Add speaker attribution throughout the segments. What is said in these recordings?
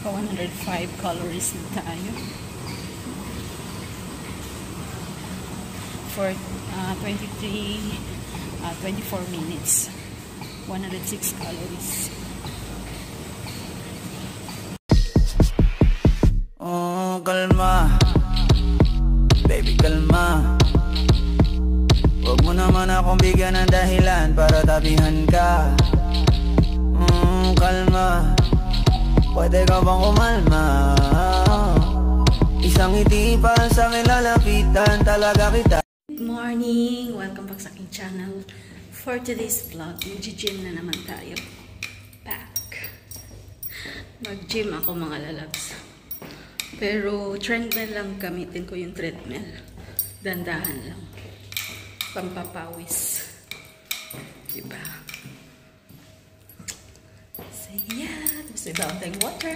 Speaker 1: Naka 105 calories na tayo. For 24 minutes. 106 calories.
Speaker 2: Oh, kalma. Baby, kalma. Huwag mo naman akong bigyan ng dahilan para tabihan ka. Kalma. Pwede ka bang kumalma? Isang ngiti pa sa akin lalapitan talaga kita.
Speaker 1: Good morning! Welcome back sa aking channel. For today's vlog, mag-gym na naman tayo. Back. Mag-gym ako mga lalabs. Pero treadmill lang, gamitin ko yung treadmill. Dandahan lang. Pampapawis. Diba? So yeah, tapos ibaw tayong water.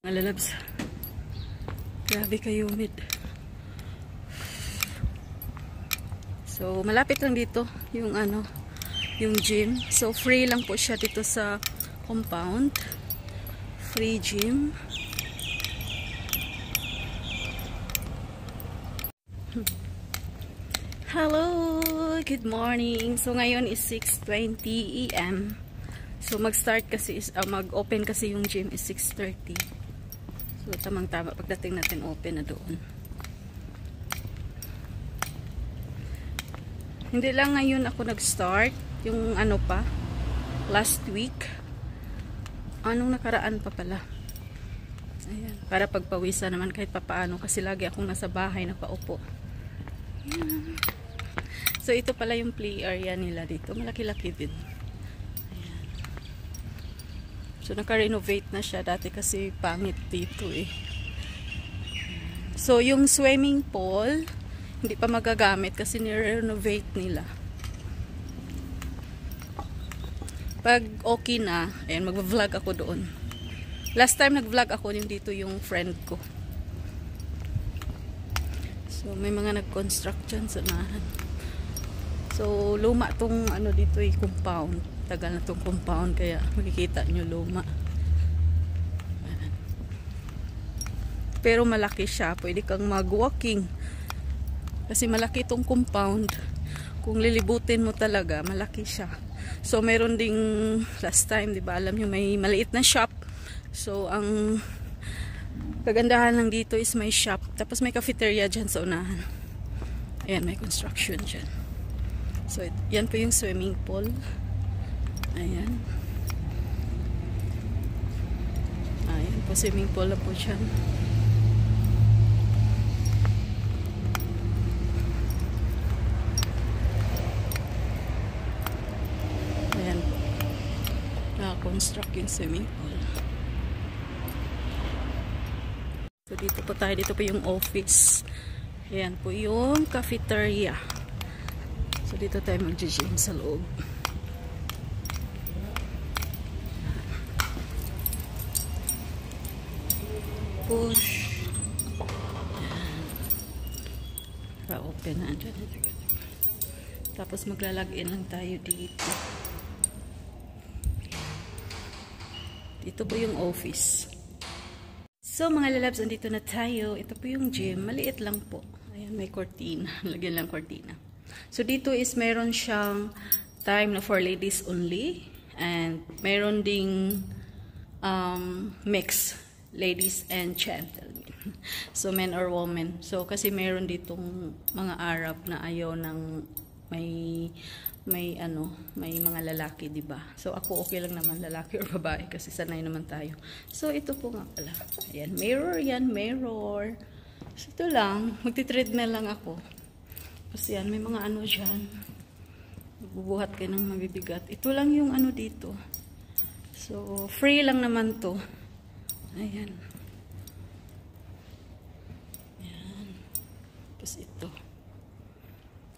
Speaker 1: Mga lalabs, grabe kayo humid. So malapit lang dito yung yung gym. So free lang po siya dito sa compound. Free gym. Hello, good morning. So ngayon is 6:20 AM. So mag-start kasi mag-open kasi yung gym is 6:30. So tamang-tama pagdating natin open na doon. Hindi lang ngayon ako nag-start, yung pa last week. Anong nakaraan pa pala. Ayan, para pagpawisan naman kahit papaano kasi lagi akong nasa bahay nakaupo. Ayan. So ito pala yung play area nila dito, malaki-laki din. So, naka-renovate na siya. Dati kasi pangit dito eh. So, yung swimming pool, hindi pa magagamit kasi ni-renovate nila. Pag okay na, ayan, mag-vlog ako doon. Last time nag-vlog ako, yung dito yung friend ko. So, may mga nag-construct dyan sa unahan. So, luma tong dito eh, compound. Tagal na tong compound kaya makikita nyo luma. Pero malaki siya, pwede kang mag-walking kasi malaki tong compound. Kung lilibutin mo talaga malaki siya. So meron ding last time, di ba, alam nyo may maliit na shop. So ang kagandahan lang dito is may shop, tapos may cafeteria dyan sa unahan. Ayan, may construction dyan. So yan po yung swimming pool. Ayan. Ayan po, swimming pool na po siya. Ayan po. Naka-construct yung swimming pool. So dito po tayo. Dito po yung office. Ayan po yung cafeteria. So dito tayo mag-gym sa loob. Push. Pa-open na dyan. Tapos maglalagin lang tayo dito. Dito po yung office. So mga lalabs, andito na tayo. Ito po yung gym. Maliit lang po. Ayan, may cortina. Lagyan lang cortina. So dito is meron siyang time na for ladies only. And meron ding mix. Ladies and gentlemen. So men or women. So kasi meron ditong mga Arab na ayaw ng may mga lalaki, 'di ba? So ako okay lang naman lalaki or babae kasi sanay naman tayo. So ito po nga pala. Ayan, mirror yan, mirror. So ito lang, magti-treadmill lang ako. Kasi yan, may mga diyan. Bubuhat kayo ng mabibigat. Ito lang yung dito. So free lang naman 'to. Ayan. Ayan. Tapos ito.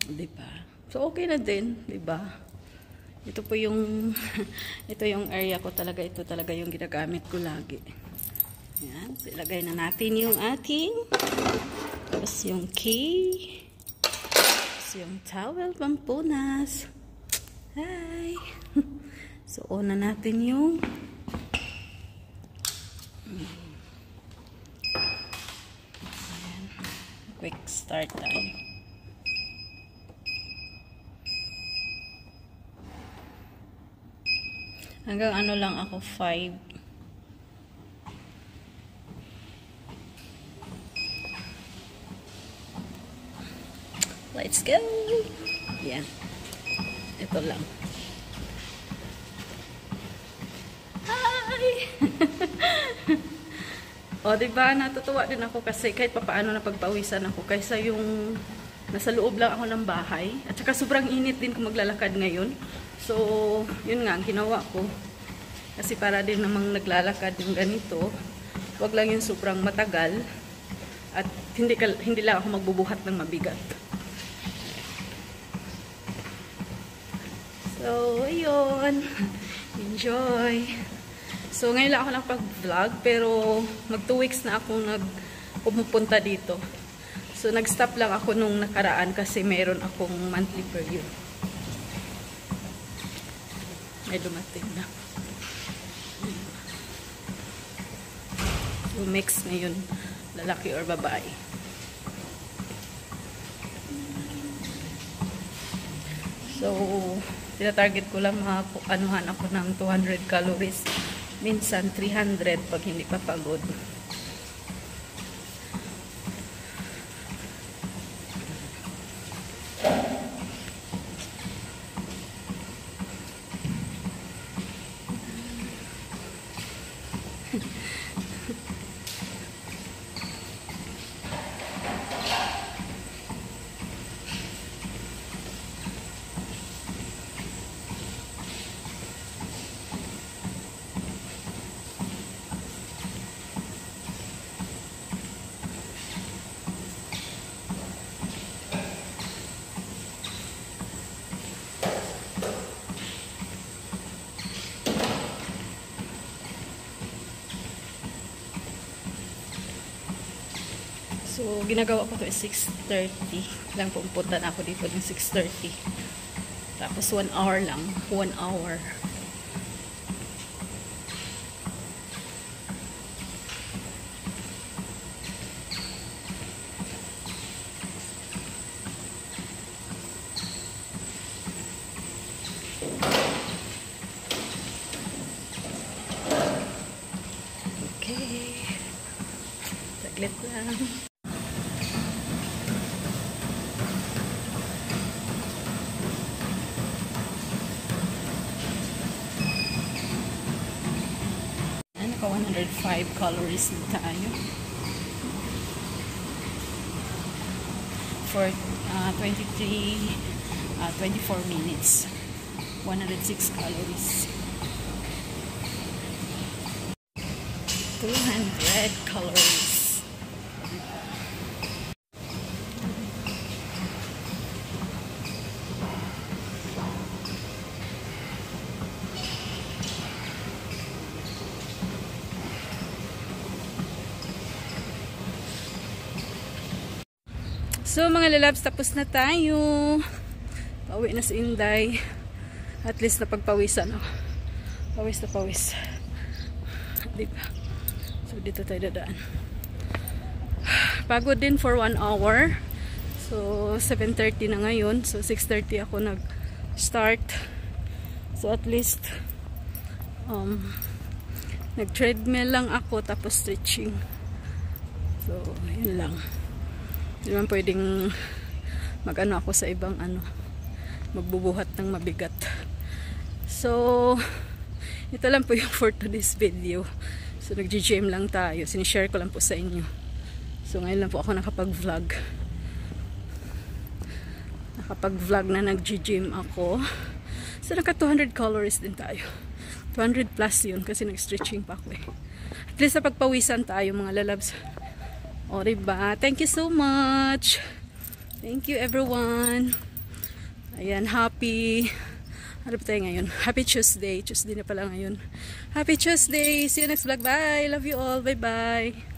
Speaker 1: Diba? So, okay na din. Diba? Ito po yung ito yung area ko talaga. Ito talaga yung ginagamit ko lagi. Ayan. So, ilagay na natin yung ating tapos yung key. yung towel pampunas. Hi! So, on na natin yung ayan. Quick start tayo. Hanggang ano lang ako, 5. Let's go! Yan. Ito lang. Hi! O, diba? Natutuwa din ako kasi kahit papaano napagpawisan ako kaysa yung nasa loob lang ako ng bahay. At saka sobrang init din kung maglalakad ngayon. So, yun nga, ang ginawa ko. Kasi para din namang naglalakad yung ganito, wag lang yung sobrang matagal at hindi lang ako magbubuhat ng mabigat. So, ayun. Enjoy. So, ngayon lang ako nakapag-vlog, pero mag 2 weeks na akong pumupunta dito. So, nag-stop lang ako nung nakaraan kasi meron akong monthly period. May dumating na. So, mix ngayon, lalaki or babae. So, tinatarget ko lang anuhan ako ng 200 calories. Minsan 300 pag hindi pa pagod. So, ginagawa ko to is 6:30. Lang pumunta na ako dito ng 6:30. Tapos 1 hour lang. 1 hour. Okay. Saglit lang. Naka 105 calories na tayo for 24 minutes. 106 calories. 200 calories. So mga lalabs, tapos na tayo. Pauwi na si Inday. At least napagpawisan ako. Pawis na pawis. Diba? So dito tayo dadaan. Pagod din for 1 hour. So 7:30 na ngayon. So 6:30 ako nag-start. So at least nag-treadmill lang ako tapos stretching. So yun lang. Hindi naman pwedeng mag-ano ako sa ibang magbubuhat ng mabigat. So, ito lang po yung for today's video. So, nag-gym lang tayo. Sinishare ko lang po sa inyo. So, ngayon lang po ako nakapag-vlog. Nakapag-vlog na nag-gym ako. So, naka 200 calories din tayo. 200 plus yun kasi nag-stretching pa ako eh. At least napagpawisan tayo mga lalabs. O, diba? Thank you so much. Thank you, everyone. Ayan, happy. Ano ba tayo ngayon? Happy Tuesday. Tuesday na pala ngayon. Happy Tuesday. See you next vlog. Bye. Love you all. Bye-bye.